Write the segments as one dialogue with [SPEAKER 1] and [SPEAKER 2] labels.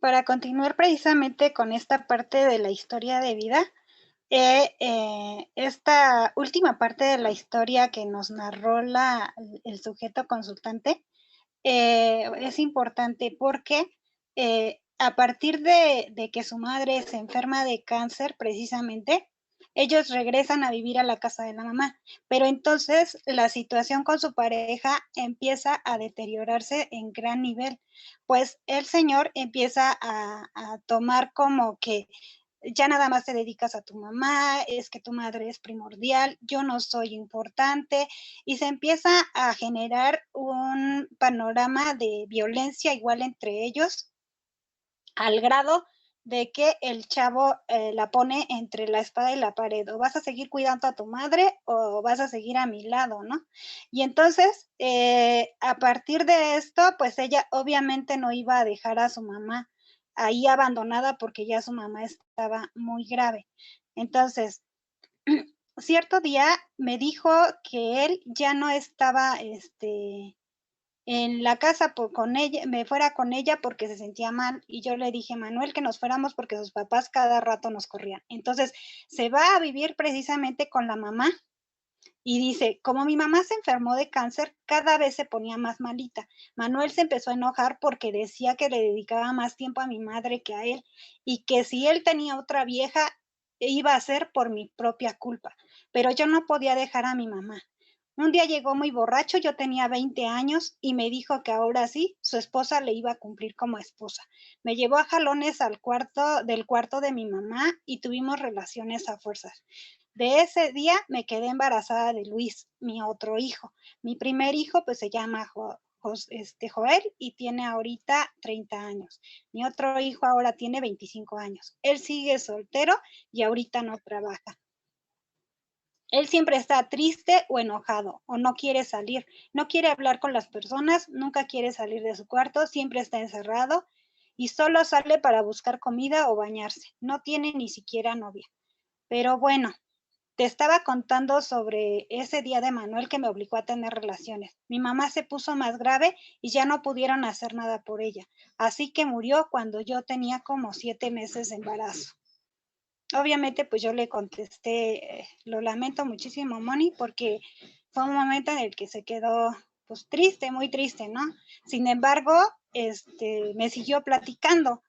[SPEAKER 1] Para continuar precisamente con esta parte de la historia de vida, esta última parte de la historia que nos narró el sujeto consultante, es importante porque, a partir de que su madre se enferma de cáncer, precisamente, ellos regresan a vivir a la casa de la mamá, pero entonces la situación con su pareja empieza a deteriorarse en gran nivel, pues el señor empieza a tomar como que ya nada más te dedicas a tu mamá, es que tu madre es primordial, yo no soy importante, y se empieza a generar un panorama de violencia igual entre ellos, al grado de que el chavo, la pone entre la espada y la pared, o vas a seguir cuidando a tu madre o vas a seguir a mi lado, ¿no? Y entonces, a partir de esto, pues ella obviamente no iba a dejar a su mamá ahí abandonada porque ya su mamá estaba muy grave. Entonces, cierto día me dijo que él ya no estaba, en la casa con ella, me fuera con ella porque se sentía mal, y yo le dije: "Manuel, que nos fuéramos porque sus papás cada rato nos corrían". Entonces, se va a vivir precisamente con la mamá y dice: "Como mi mamá se enfermó de cáncer, cada vez se ponía más malita". Manuel se empezó a enojar porque decía que le dedicaba más tiempo a mi madre que a él, y que si él tenía otra vieja, iba a ser por mi propia culpa, pero yo no podía dejar a mi mamá. Un día llegó muy borracho, yo tenía 20 años, y me dijo que ahora sí, su esposa le iba a cumplir como esposa. Me llevó a jalones al cuarto de mi mamá y tuvimos relaciones a fuerzas. De ese día me quedé embarazada de Luis, mi otro hijo. Mi primer hijo, pues, se llama Joel, y tiene ahorita 30 años. Mi otro hijo ahora tiene 25 años. Él sigue soltero y ahorita no trabaja. Él siempre está triste o enojado, o no quiere salir, no quiere hablar con las personas, nunca quiere salir de su cuarto, siempre está encerrado y solo sale para buscar comida o bañarse. No tiene ni siquiera novia. Pero bueno, te estaba contando sobre ese día de Manuel que me obligó a tener relaciones. Mi mamá se puso más grave y ya no pudieron hacer nada por ella, así que murió cuando yo tenía como 7 meses de embarazo. Obviamente, pues yo le contesté, lo lamento muchísimo, Moni, porque fue un momento en el que se quedó pues triste, muy triste, ¿no? Sin embargo, me siguió platicando.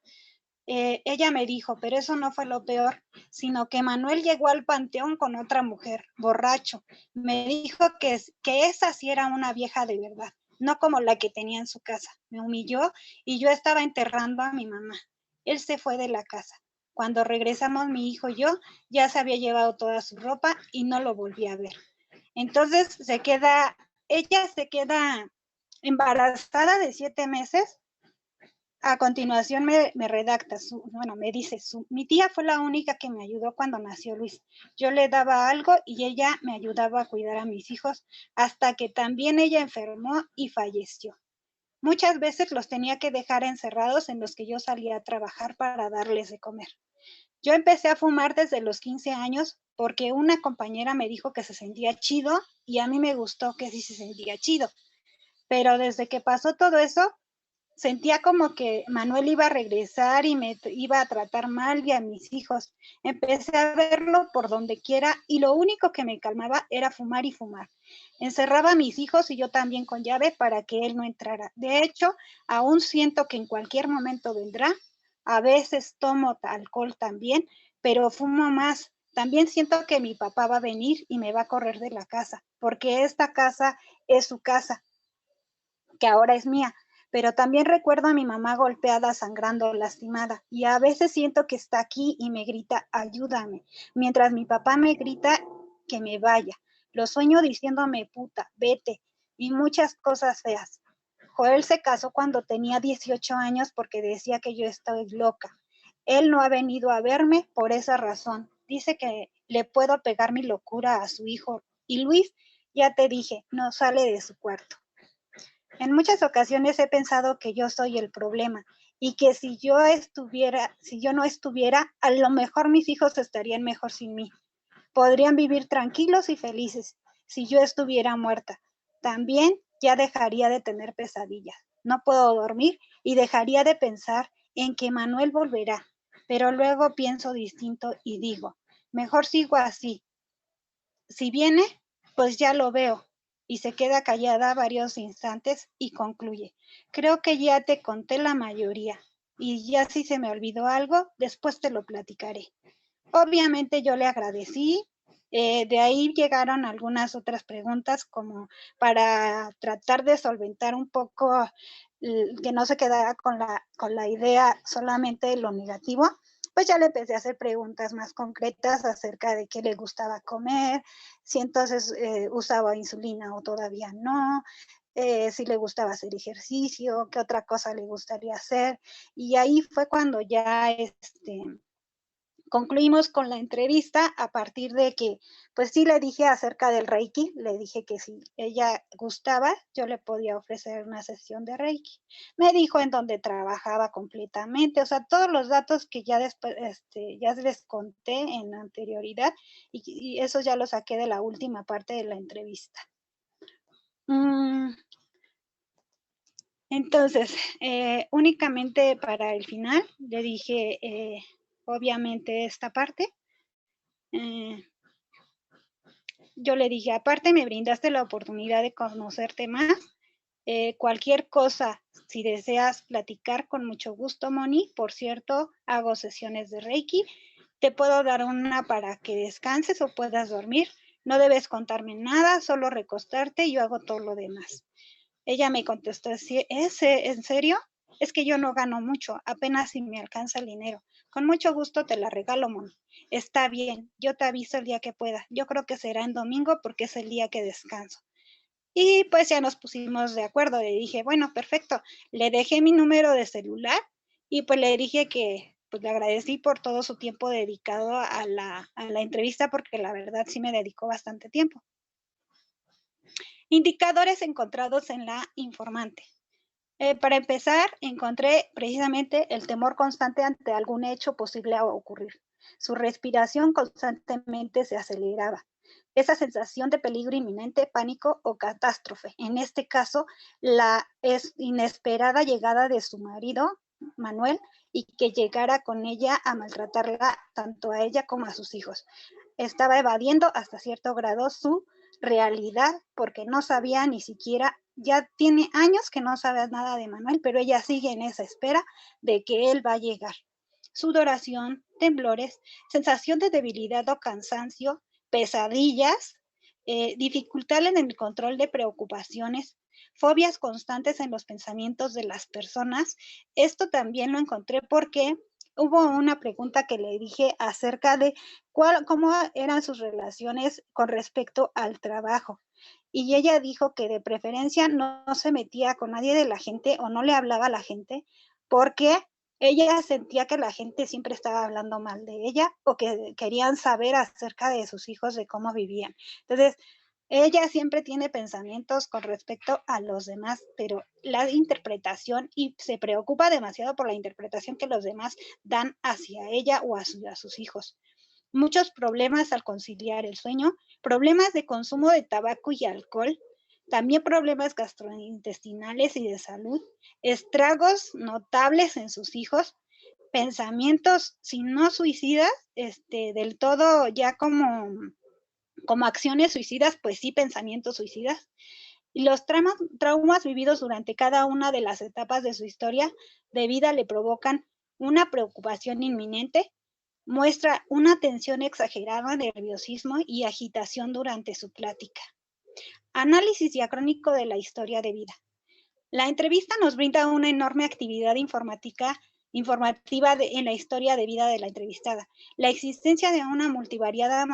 [SPEAKER 1] Ella me dijo, pero eso no fue lo peor, sino que Manuel llegó al panteón con otra mujer, borracho. Me dijo que esa sí era una vieja de verdad, no como la que tenía en su casa. Me humilló y yo estaba enterrando a mi mamá. Él se fue de la casa. Cuando regresamos mi hijo y yo, ya se había llevado toda su ropa y no lo volví a ver. Entonces ella se queda embarazada de 7 meses. A continuación me redacta, bueno, me dice, mi tía fue la única que me ayudó cuando nació Luis. Yo le daba algo y ella me ayudaba a cuidar a mis hijos hasta que también ella enfermó y falleció. Muchas veces los tenía que dejar encerrados en los que yo salía a trabajar para darles de comer. Yo empecé a fumar desde los 15 años porque una compañera me dijo que se sentía chido y a mí me gustó que sí se sentía chido. Pero desde que pasó todo eso, sentía como que Manuel iba a regresar y me iba a tratar mal y a mis hijos. Empecé a verlo por donde quiera y lo único que me calmaba era fumar y fumar. Encerraba a mis hijos y yo también con llave para que él no entrara. De hecho, aún siento que en cualquier momento vendrá. A veces tomo alcohol también, pero fumo más. También siento que mi papá va a venir y me va a correr de la casa, porque esta casa es su casa, que ahora es mía, pero también recuerdo a mi mamá golpeada, sangrando, lastimada, y a veces siento que está aquí y me grita, ayúdame, mientras mi papá me grita que me vaya. Lo sueño diciéndome, puta, vete, y muchas cosas feas. Joel se casó cuando tenía 18 años porque decía que yo estoy loca. Él no ha venido a verme por esa razón. Dice que le puedo pegar mi locura a su hijo. Y Luis, ya te dije, no sale de su cuarto. En muchas ocasiones he pensado que yo soy el problema y que si yo no estuviera, a lo mejor mis hijos estarían mejor sin mí. Podrían vivir tranquilos y felices si yo estuviera muerta. También ya dejaría de tener pesadillas. No puedo dormir y dejaría de pensar en que Manuel volverá, pero luego pienso distinto y digo, mejor sigo así. Si viene, pues ya lo veo. Y se queda callada varios instantes y concluye, creo que ya te conté la mayoría, y ya si se me olvidó algo, después te lo platicaré. Obviamente yo le agradecí, de ahí llegaron algunas otras preguntas como para tratar de solventar un poco, que no se quedara con la idea solamente de lo negativo. Pues ya le empecé a hacer preguntas más concretas acerca de qué le gustaba comer, si entonces usaba insulina o todavía no, si le gustaba hacer ejercicio, qué otra cosa le gustaría hacer. Y ahí fue cuando ya concluimos con la entrevista a partir de que, pues sí le dije acerca del Reiki, le dije que si ella gustaba, yo le podía ofrecer una sesión de Reiki. Me dijo en dónde trabajaba completamente, o sea, todos los datos que ya después, ya les conté en anterioridad y eso ya lo saqué de la última parte de la entrevista. Entonces, únicamente para el final le dije, obviamente esta parte. Yo le dije, aparte me brindaste la oportunidad de conocerte más. Cualquier cosa, si deseas platicar, con mucho gusto, Moni. Por cierto, hago sesiones de Reiki. Te puedo dar una para que descanses o puedas dormir. No debes contarme nada, solo recostarte y yo hago todo lo demás. Ella me contestó, ¿en serio? Es que yo no gano mucho, apenas si me alcanza el dinero. Con mucho gusto te la regalo, Moni. Está bien, yo te aviso el día que pueda. Yo creo que será en domingo porque es el día que descanso. Y pues ya nos pusimos de acuerdo. Le dije, bueno, perfecto. Le dejé mi número de celular y pues le dije que pues le agradecí por todo su tiempo dedicado a la entrevista porque la verdad sí me dedicó bastante tiempo. Indicadores encontrados en la informante. Para empezar, encontré precisamente el temor constante ante algún hecho posible a ocurrir. Su respiración constantemente se aceleraba. Esa sensación de peligro inminente, pánico o catástrofe. En este caso, la inesperada llegada de su marido, Manuel, y que llegara con ella a maltratarla tanto a ella como a sus hijos. Estaba evadiendo hasta cierto grado su realidad porque no sabía ni siquiera, ya tiene años que no sabe nada de Manuel, pero ella sigue en esa espera de que él va a llegar. Sudoración, temblores, sensación de debilidad o cansancio, pesadillas, dificultad en el control de preocupaciones, fobias constantes en los pensamientos de las personas. Esto también lo encontré porque hubo una pregunta que le dije acerca de cómo eran sus relaciones con respecto al trabajo. Y ella dijo que de preferencia no se metía con nadie de la gente o no le hablaba a la gente porque ella sentía que la gente siempre estaba hablando mal de ella o que querían saber acerca de sus hijos, de cómo vivían. Entonces, ella siempre tiene pensamientos con respecto a los demás, pero la interpretación, y se preocupa demasiado por la interpretación que los demás dan hacia ella o a sus hijos. Muchos problemas al conciliar el sueño, problemas de consumo de tabaco y alcohol, también problemas gastrointestinales y de salud, estragos notables en sus hijos, pensamientos, si no suicidas, del todo ya como acciones suicidas, pues sí, pensamientos suicidas. Y los traumas vividos durante cada una de las etapas de su historia de vida le provocan una preocupación inminente, muestra una tensión exagerada, nerviosismo y agitación durante su plática. Análisis diacrónico de la historia de vida. La entrevista nos brinda una enorme actividad informativa en la historia de vida de la entrevistada. La existencia de una multivariada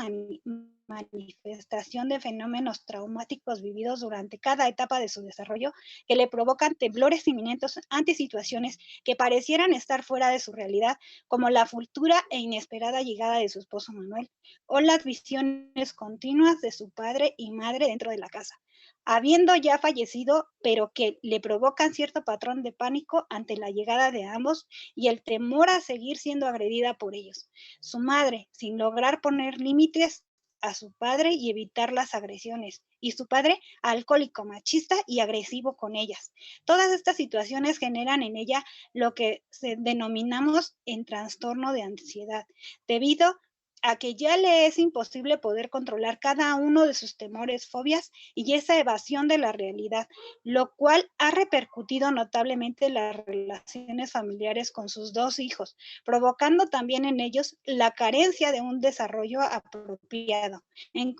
[SPEAKER 1] manifestación de fenómenos traumáticos vividos durante cada etapa de su desarrollo que le provocan temblores inminentes ante situaciones que parecieran estar fuera de su realidad, como la futura e inesperada llegada de su esposo Manuel, o las visiones continuas de su padre y madre dentro de la casa, habiendo ya fallecido, pero que le provocan cierto patrón de pánico ante la llegada de ambos y el temor a seguir siendo agredida por ellos. Su madre, sin lograr poner límites a su padre y evitar las agresiones, y su padre alcohólico, machista y agresivo con ellas. Todas estas situaciones generan en ella lo que denominamos en trastorno de ansiedad, debido a que ya le es imposible poder controlar cada uno de sus temores, fobias y esa evasión de la realidad, lo cual ha repercutido notablemente en las relaciones familiares con sus dos hijos, provocando también en ellos la carencia de un desarrollo apropiado, en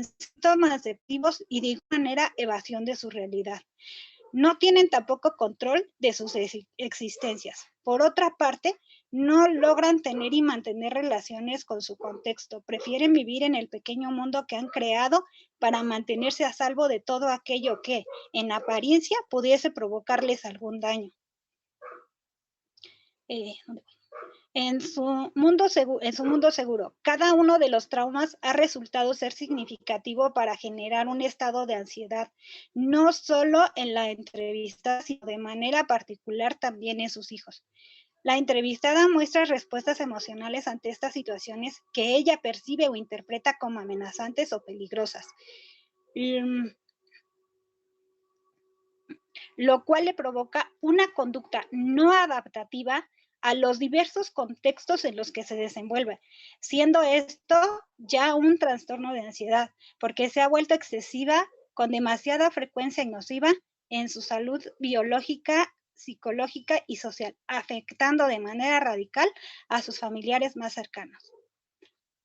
[SPEAKER 1] síntomas depresivos y de igual manera evasión de su realidad. No tienen tampoco control de sus existencias. Por otra parte, no logran tener y mantener relaciones con su contexto. Prefieren vivir en el pequeño mundo que han creado para mantenerse a salvo de todo aquello que, en apariencia, pudiese provocarles algún daño. En su mundo seguro, cada uno de los traumas ha resultado ser significativo para generar un estado de ansiedad, no solo en la entrevista, sino de manera particular también en sus hijos. La entrevistada muestra respuestas emocionales ante estas situaciones que ella percibe o interpreta como amenazantes o peligrosas, lo cual le provoca una conducta no adaptativa a los diversos contextos en los que se desenvuelve, siendo esto ya un trastorno de ansiedad, porque se ha vuelto excesiva con demasiada frecuencia y nociva en su salud biológica, psicológica y social, afectando de manera radical a sus familiares más cercanos.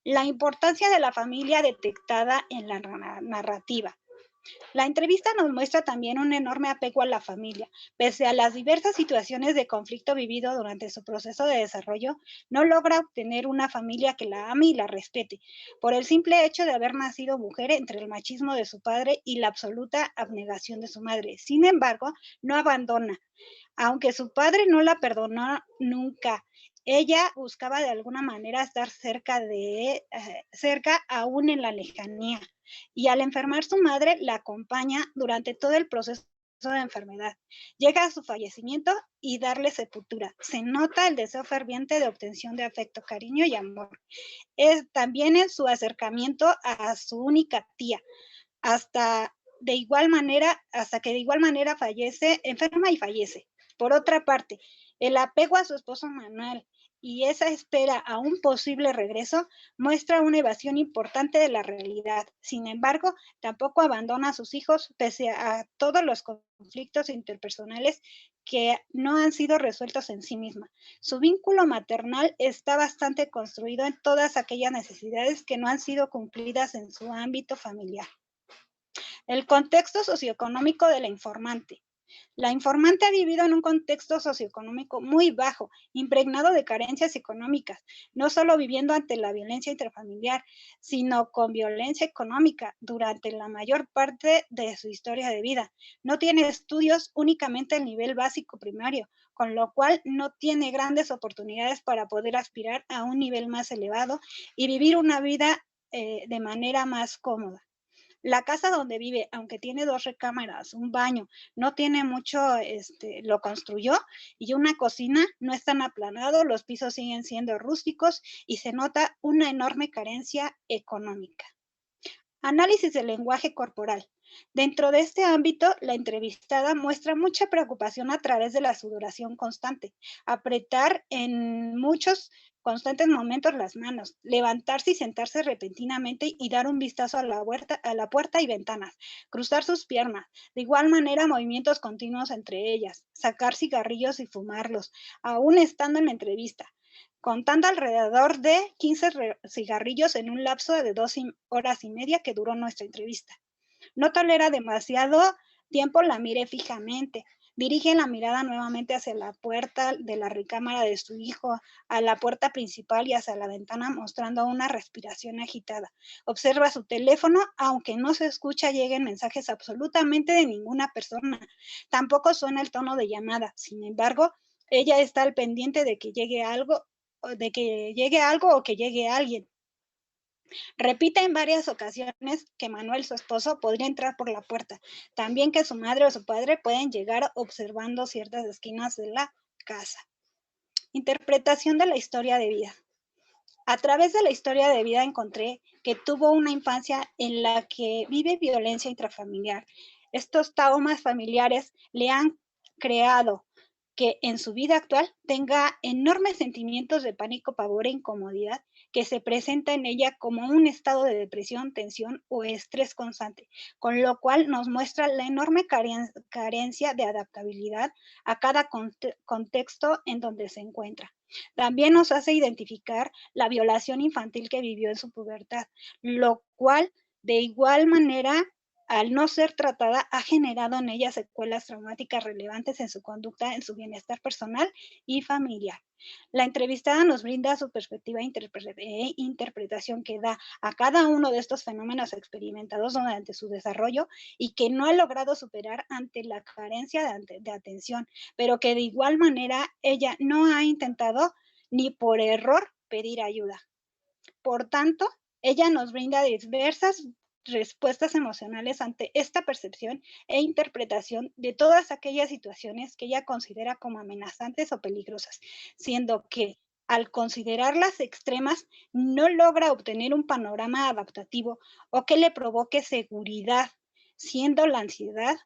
[SPEAKER 1] La importancia de la familia detectada en la narrativa. La entrevista nos muestra también un enorme apego a la familia. Pese a las diversas situaciones de conflicto vivido durante su proceso de desarrollo, no logra obtener una familia que la ame y la respete, por el simple hecho de haber nacido mujer entre el machismo de su padre y la absoluta abnegación de su madre. Sin embargo, no abandona. Aunque su padre no la perdonó nunca, ella buscaba de alguna manera estar cerca aún en la lejanía. Y al enfermar su madre, la acompaña durante todo el proceso de enfermedad. Llega a su fallecimiento y darle sepultura. Se nota el deseo ferviente de obtención de afecto, cariño y amor. Es también en su acercamiento a su única tía, hasta que de igual manera fallece, enferma y fallece. Por otra parte, el apego a su esposo Manuel y esa espera a un posible regreso muestra una evasión importante de la realidad. Sin embargo, tampoco abandona a sus hijos pese a todos los conflictos interpersonales que no han sido resueltos en sí misma. Su vínculo maternal está bastante construido en todas aquellas necesidades que no han sido cumplidas en su ámbito familiar. El contexto socioeconómico de la informante. La informante ha vivido en un contexto socioeconómico muy bajo, impregnado de carencias económicas, no solo viviendo ante la violencia intrafamiliar, sino con violencia económica durante la mayor parte de su historia de vida. No tiene estudios, únicamente el nivel básico primario, con lo cual no tiene grandes oportunidades para poder aspirar a un nivel más elevado y vivir una vida de manera más cómoda. La casa donde vive, aunque tiene 2 recámaras, un baño, no tiene mucho, lo construyó, y una cocina, no es tan aplanado, los pisos siguen siendo rústicos y se nota una enorme carencia económica. Análisis del lenguaje corporal. Dentro de este ámbito, la entrevistada muestra mucha preocupación a través de la sudoración constante, apretar en muchos constantes momentos las manos, levantarse y sentarse repentinamente y dar un vistazo a la puerta y ventanas, cruzar sus piernas, de igual manera movimientos continuos entre ellas, sacar cigarrillos y fumarlos, aún estando en la entrevista, contando alrededor de 15 cigarrillos en un lapso de 2 horas y media que duró nuestra entrevista. No tolera demasiado tiempo la mire fijamente. Dirige la mirada nuevamente hacia la puerta de la recámara de su hijo, a la puerta principal y hacia la ventana, mostrando una respiración agitada. Observa su teléfono, aunque no se escucha lleguen mensajes absolutamente de ninguna persona. Tampoco suena el tono de llamada. Sin embargo, ella está al pendiente de que llegue algo o que llegue alguien. Repite en varias ocasiones que Manuel, su esposo, podría entrar por la puerta. También que su madre o su padre pueden llegar observando ciertas esquinas de la casa. Interpretación de la historia de vida. A través de la historia de vida encontré que tuvo una infancia en la que vive violencia intrafamiliar. Estos traumas familiares le han creado que en su vida actual tenga enormes sentimientos de pánico, pavor e incomodidad que se presenta en ella como un estado de depresión, tensión o estrés constante, con lo cual nos muestra la enorme carencia de adaptabilidad a cada contexto en donde se encuentra. También nos hace identificar la violación infantil que vivió en su pubertad, lo cual de igual manera, al no ser tratada, ha generado en ella secuelas traumáticas relevantes en su conducta, en su bienestar personal y familiar. La entrevistada nos brinda su perspectiva e interpretación que da a cada uno de estos fenómenos experimentados durante su desarrollo y que no ha logrado superar ante la carencia de atención, pero que de igual manera ella no ha intentado ni por error pedir ayuda. Por tanto, ella nos brinda diversas respuestas emocionales ante esta percepción e interpretación de todas aquellas situaciones que ella considera como amenazantes o peligrosas, siendo que al considerarlas extremas no logra obtener un panorama adaptativo o que le provoque seguridad, siendo la ansiedad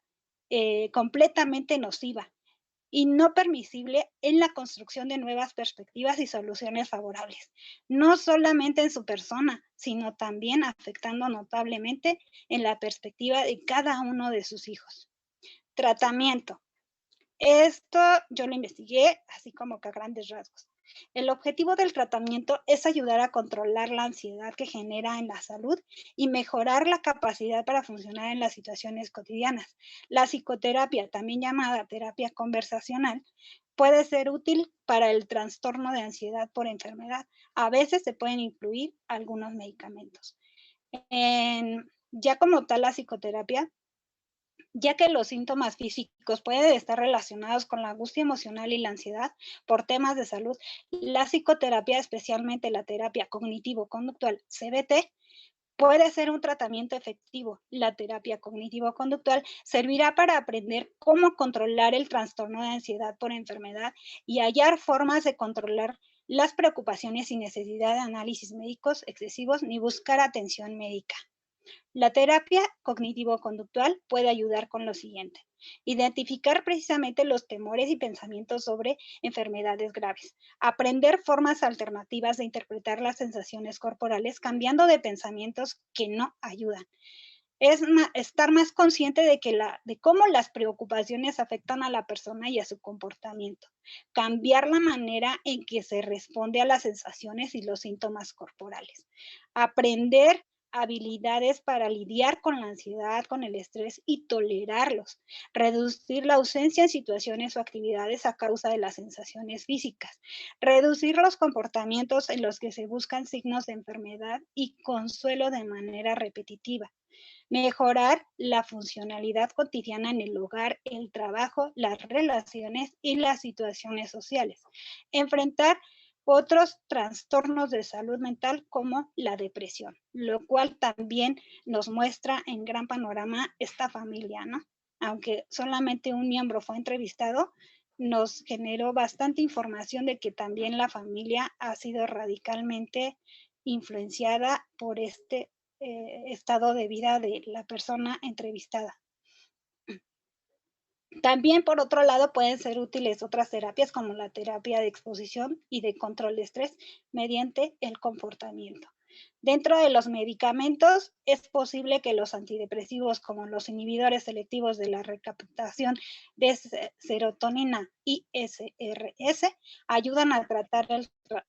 [SPEAKER 1] completamente nociva y no permisible en la construcción de nuevas perspectivas y soluciones favorables, no solamente en su persona, sino también afectando notablemente en la perspectiva de cada uno de sus hijos. Tratamiento. Esto yo lo investigué así como que a grandes rasgos. El objetivo del tratamiento es ayudar a controlar la ansiedad que genera en la salud y mejorar la capacidad para funcionar en las situaciones cotidianas. La psicoterapia, también llamada terapia conversacional, puede ser útil para el trastorno de ansiedad por enfermedad. A veces se pueden incluir algunos medicamentos. Ya como tal la psicoterapia, ya que los síntomas físicos pueden estar relacionados con la angustia emocional y la ansiedad por temas de salud. La psicoterapia, especialmente la terapia cognitivo-conductual CBT, puede ser un tratamiento efectivo. La terapia cognitivo-conductual servirá para aprender cómo controlar el trastorno de ansiedad por enfermedad y hallar formas de controlar las preocupaciones sin necesidad de análisis médicos excesivos ni buscar atención médica. La terapia cognitivo-conductual puede ayudar con lo siguiente: identificar precisamente los temores y pensamientos sobre enfermedades graves, aprender formas alternativas de interpretar las sensaciones corporales cambiando de pensamientos que no ayudan. Estar más consciente de cómo las preocupaciones afectan a la persona y a su comportamiento. Cambiar la manera en que se responde a las sensaciones y los síntomas corporales. Aprender habilidades para lidiar con la ansiedad, con el estrés y tolerarlos. Reducir la ausencia en situaciones o actividades a causa de las sensaciones físicas. Reducir los comportamientos en los que se buscan signos de enfermedad y consuelo de manera repetitiva. Mejorar la funcionalidad cotidiana en el hogar, el trabajo, las relaciones y las situaciones sociales. Enfrentar otros trastornos de salud mental como la depresión, lo cual también nos muestra en gran panorama esta familia, ¿no? Aunque solamente un miembro fue entrevistado, nos generó bastante información de que también la familia ha sido radicalmente influenciada por este estado de vida de la persona entrevistada. También, por otro lado, pueden ser útiles otras terapias como la terapia de exposición y de control de estrés mediante el comportamiento. Dentro de los medicamentos, es posible que los antidepresivos, como los inhibidores selectivos de la recaptación de serotonina ISRS, ayudan a tratar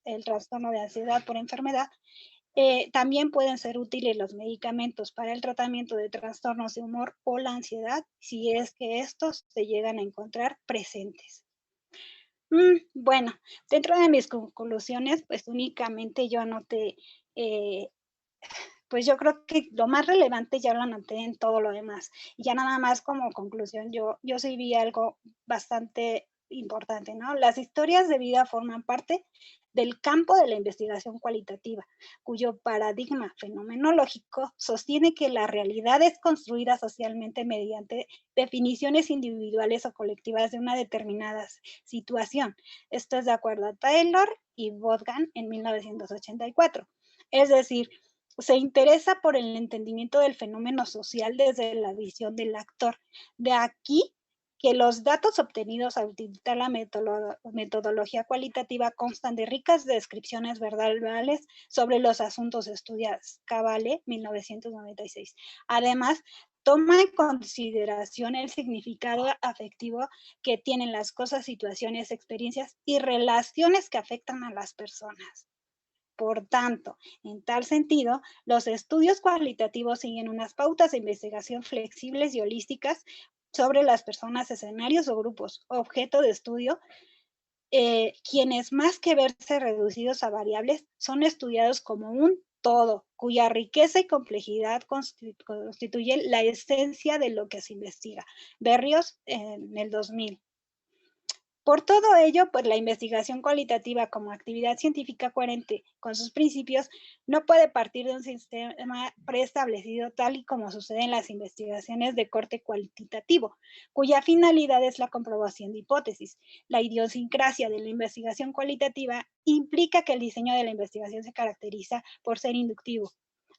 [SPEAKER 1] el trastorno de ansiedad por enfermedad. También pueden ser útiles los medicamentos para el tratamiento de trastornos de humor o la ansiedad, si es que estos se llegan a encontrar presentes. Bueno, dentro de mis conclusiones, pues únicamente yo anoté, eh, pues yo creo que lo más relevante ya lo anoté en todo lo demás. Y ya nada más como conclusión, yo sí vi algo bastante importante, ¿no? Las historias de vida forman parte del campo de la investigación cualitativa, cuyo paradigma fenomenológico sostiene que la realidad es construida socialmente mediante definiciones individuales o colectivas de una determinada situación. Esto es de acuerdo a Taylor y Vaughan en 1984. Es decir, se interesa por el entendimiento del fenómeno social desde la visión del actor. De aquí que los datos obtenidos al utilizar la metodología cualitativa constan de ricas descripciones verbales sobre los asuntos estudiados. Cavale, 1996. Además, toma en consideración el significado afectivo que tienen las cosas, situaciones, experiencias y relaciones que afectan a las personas. Por tanto, en tal sentido, los estudios cualitativos siguen unas pautas de investigación flexibles y holísticas sobre las personas, escenarios o grupos objeto de estudio, quienes más que verse reducidos a variables, son estudiados como un todo, cuya riqueza y complejidad constituyen la esencia de lo que se investiga. Berrios en el 2000. Por todo ello, pues la investigación cualitativa como actividad científica coherente con sus principios no puede partir de un sistema preestablecido tal y como sucede en las investigaciones de corte cualitativo, cuya finalidad es la comprobación de hipótesis. La idiosincrasia de la investigación cualitativa implica que el diseño de la investigación se caracteriza por ser inductivo,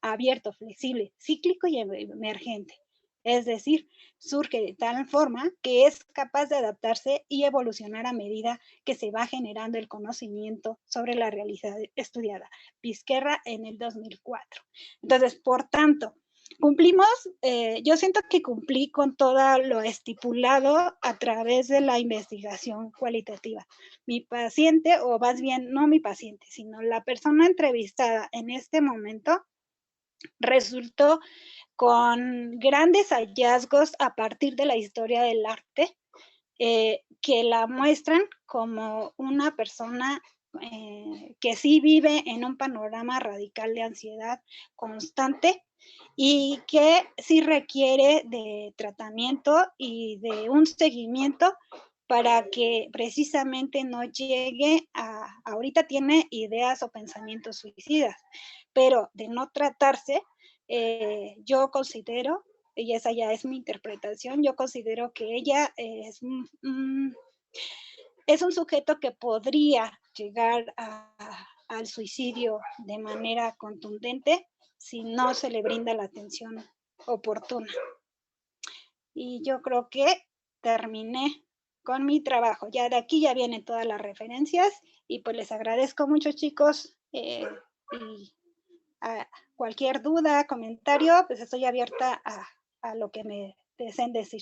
[SPEAKER 1] abierto, flexible, cíclico y emergente. Es decir, surge de tal forma que es capaz de adaptarse y evolucionar a medida que se va generando el conocimiento sobre la realidad estudiada. Vizquerra en el 2004. Entonces, por tanto, cumplimos, yo siento que cumplí con todo lo estipulado a través de la investigación cualitativa. Mi paciente, o más bien no mi paciente, sino la persona entrevistada en este momento, resultó con grandes hallazgos a partir de la historia del arte, que la muestran como una persona que sí vive en un panorama radical de ansiedad constante y que sí requiere de tratamiento y de un seguimiento para que precisamente no llegue ahorita tiene ideas o pensamientos suicidas, pero de no tratarse, yo considero, y esa ya es mi interpretación, yo considero que ella es un sujeto que podría llegar al suicidio de manera contundente si no se le brinda la atención oportuna. Y yo creo que terminé con mi trabajo. Ya de aquí ya vienen todas las referencias y pues les agradezco mucho, chicos, y a cualquier duda, comentario, pues estoy abierta a lo que me deseen decir.